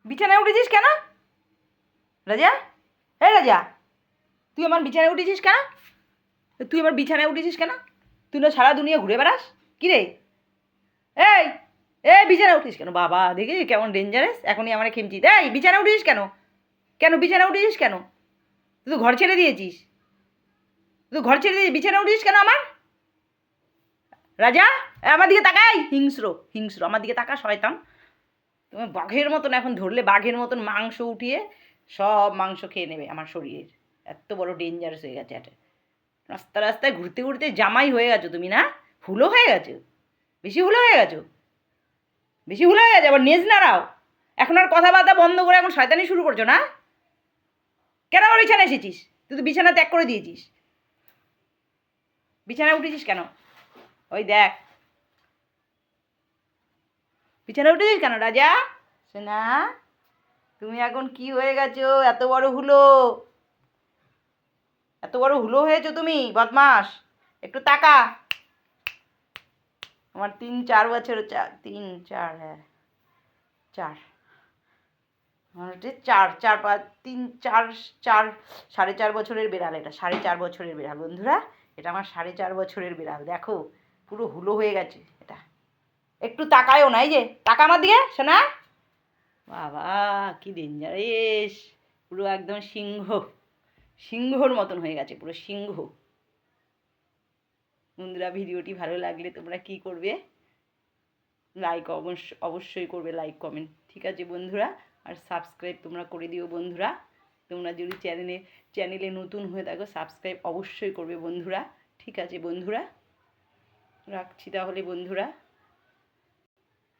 বিছানায় উঠেছিস কেন রাজা? হে রাজা, তুই আমার বিছানায় উঠেছিস কেন? তুই আমার বিছানায় উঠেছিস কেন? তুই না সারা দুনিয়া ঘুরে বেড়াস? কি রে? এই এই বিছানায় উঠিস কেন? বাবা দেখি কেমন ডেঞ্জারাস, এখনই আমার খেমচি। এই বিছানায় উঠেছিস কেন? কেন বিছানায় উঠেছিস কেন? তুই তো ঘর ছেড়ে দিয়েছিস। তুই ঘর ছেড়ে দিয়েছিস, বিছানায় উঠেছিস কেন আমার? রাজা, আমার দিকে তাকাই। হিংস্র হিংস্র, আমার দিকে তাকা শয়তান। তুমি বাঘের মতন এখন ধরলে, বাঘের মতন মাংস উঠিয়ে সব মাংস খেয়ে নেবে আমার শরীরের। এত বড় ডেঞ্জারাস হয়ে গেছে এটা। রাস্তা রাস্তায় ঘুরতে ঘুরতে জামাই হয়ে গেছো তুমি না? হুলো হয়ে গেছো, বেশি হুলো হয়ে গেছো, বেশি হুলো হয়ে গেছে। আবার নেজ নাড়াও। এখন আর কথাবার্তা বন্ধ করে এখন শয়তানি শুরু করছো না? কেন আমার বিছানায় এসেছিস? তুই তো বিছানা ত্যাগ করে দিয়েছিস। বিছানায় উঠেছিস কেন? ওই দেখ, বিছানায় উঠেছিস কেন রাজা? সোনা, তুমি এখন কি হয়ে গেছো? এত বড় হুলো, এত বড় হুলো হয়েছো তুমি, বদমাস। একটু তাকা। আমার 3-4 বছর, 3-4, হ্যাঁ 4, আমার হচ্ছে 4, 4, 5, 3, 4, 4, 4.5 বছরের বিড়াল এটা, 4.5 বছরের বিড়াল বন্ধুরা। এটা আমার 4.5 বছরের বিড়াল, দেখো পুরো হুলো হয়ে গেছে এটা। একটু তাকায়ও না, এই যে তাকা আমার দিকে শোনা। বাবা কি ডেঞ্জারাস, পুরো একদম সিংহ, সিংহর মতন হয়ে গেছে, পুরো সিংহ। বন্ধুরা ভিডিওটি ভালো লাগলে তোমরা কি করবে? লাইক অবশ্যই করবে, লাইক কমেন্ট, ঠিক আছে বন্ধুরা। আর সাবস্ক্রাইব তোমরা করে দিও বন্ধুরা। তোমরা যদি চ্যানেলে নতুন হয়ে থাকো সাবস্ক্রাইব অবশ্যই করবে বন্ধুরা, ঠিক আছে বন্ধুরা। রাখছি তাহলে বন্ধুরা।